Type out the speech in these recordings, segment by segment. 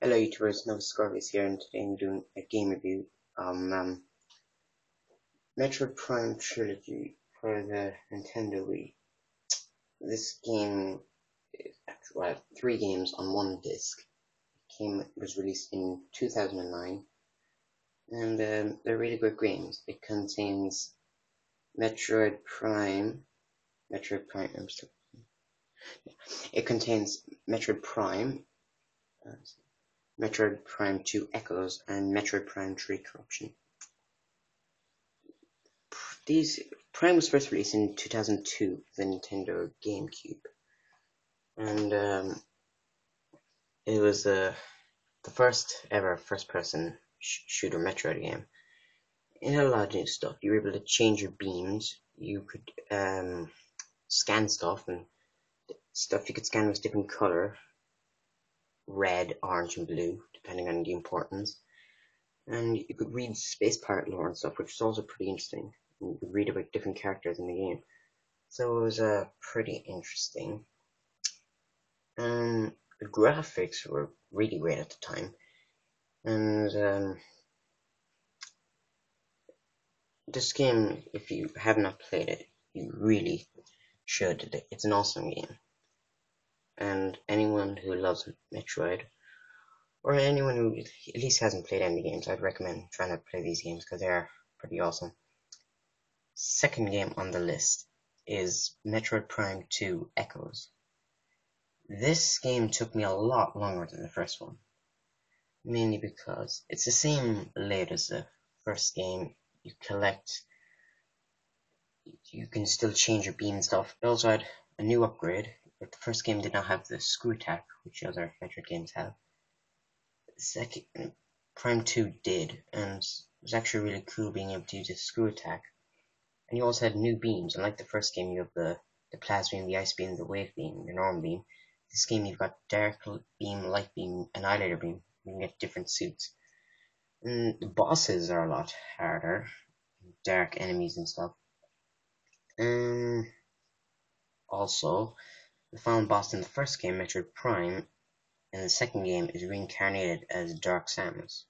Hello YouTubers, Novascorpius here, and today I'm doing a game review on Metroid Prime Trilogy for the Nintendo Wii. This game is actually three games on one disc. It was released in 2009, and they're really good games. It contains Metroid Prime. It contains Metroid Prime. Metroid Prime 2 Echoes, and Metroid Prime 3 Corruption. Prime was first released in 2002 for the Nintendo GameCube, and it was the first ever first-person shooter Metroid game. It had a lot of new stuff. You were able to change your beams. You could scan stuff, and stuff you could scan was different color: red, orange, and blue, depending on the importance. And you could read space pirate lore and stuff, which was also pretty interesting. You could read about different characters in the game, so it was pretty interesting. The graphics were really great at the time, and this game, if you have not played it, you really should. It's an awesome game, and anyone who loves Metroid, or anyone who at least hasn't played any games, I'd recommend trying to play these games because they are pretty awesome. Second game on the list is Metroid Prime 2 Echoes. This game took me a lot longer than the first one, mainly because it's the same layout as the first game. You collect, you can still change your beam and stuff. It also had a new upgrade, but the first game did not have the screw attack, which other Metroid games have. Second, Prime 2 did, and it was actually really cool being able to use a screw attack. And you also had new beams. Unlike the first game, you have the plasma beam, the ice beam, the wave beam, the normal beam. This game, you've got dark beam, light beam, annihilator beam. You can get different suits. And the bosses are a lot harder. Dark enemies and stuff. Also, the final boss in the first game, Metroid Prime, in the second game is reincarnated as Dark Samus.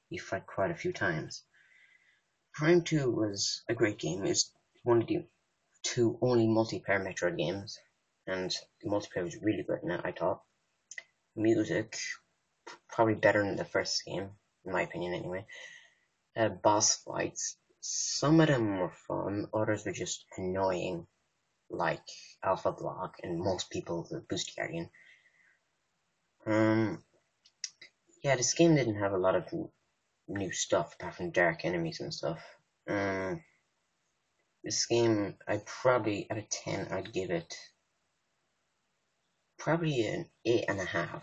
You fight quite a few times. Prime 2 was a great game. It's one of the two only multiplayer Metroid games, and the multiplayer was really good in it, I thought. Music, probably better than the first game, in my opinion anyway. Boss fights, some of them were fun, others were just annoying, like Alpha Block and most people the Boost Guardian. Yeah, this game didn't have a lot of new stuff apart from dark enemies and stuff. This game, I'd probably, out of 10, I'd give it probably an 8.5.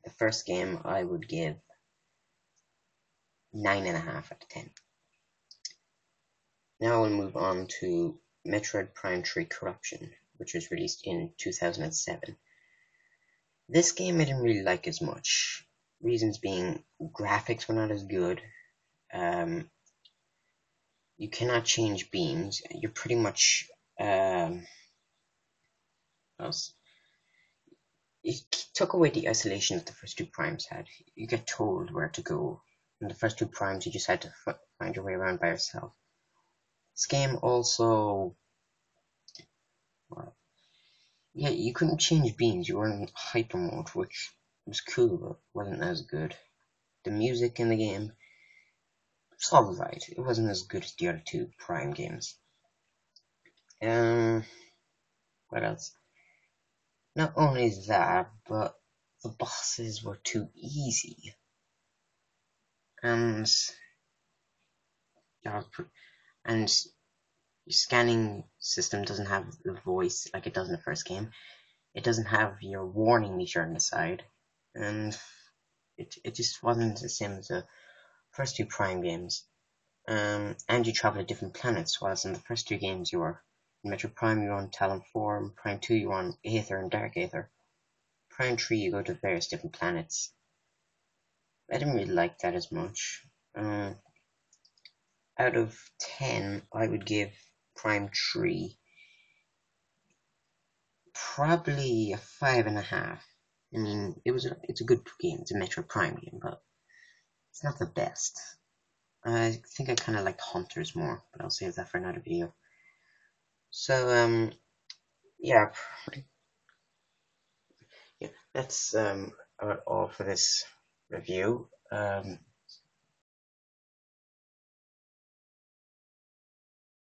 The first game, I would give 9.5 out of 10. Now we'll move on to Metroid Prime 3 Corruption, which was released in 2007. This game I didn't really like as much. Reasons being, graphics were not as good. You cannot change beams. You're pretty much it took away the isolation that the first two primes had. You get told where to go. In the first two primes, you just had to find your way around by yourself. This game also, well, yeah, you couldn't change beams. You were in hyper mode, which was cool, but wasn't as good. The music in the game, it's alright. It wasn't as good as the other two Prime games. What else? Not only that, but the bosses were too easy. And your scanning system doesn't have the voice like it does in the first game. It doesn't have your warning meter on the side, and it just wasn't the same as the first two Prime games. And you travel to different planets, whilst in the first two games you were in Metroid Prime you're on Talon 4, Prime 2 you're on Aether and Dark Aether. Prime 3 you go to various different planets. I didn't really like that as much. Out of 10, I would give Prime 3 probably a 5.5. I mean, it's a good game. It's a Metroid Prime game, but it's not the best. I think I kind of liked Hunters more, but I'll save that for another video. So yeah, yeah, that's all for this review.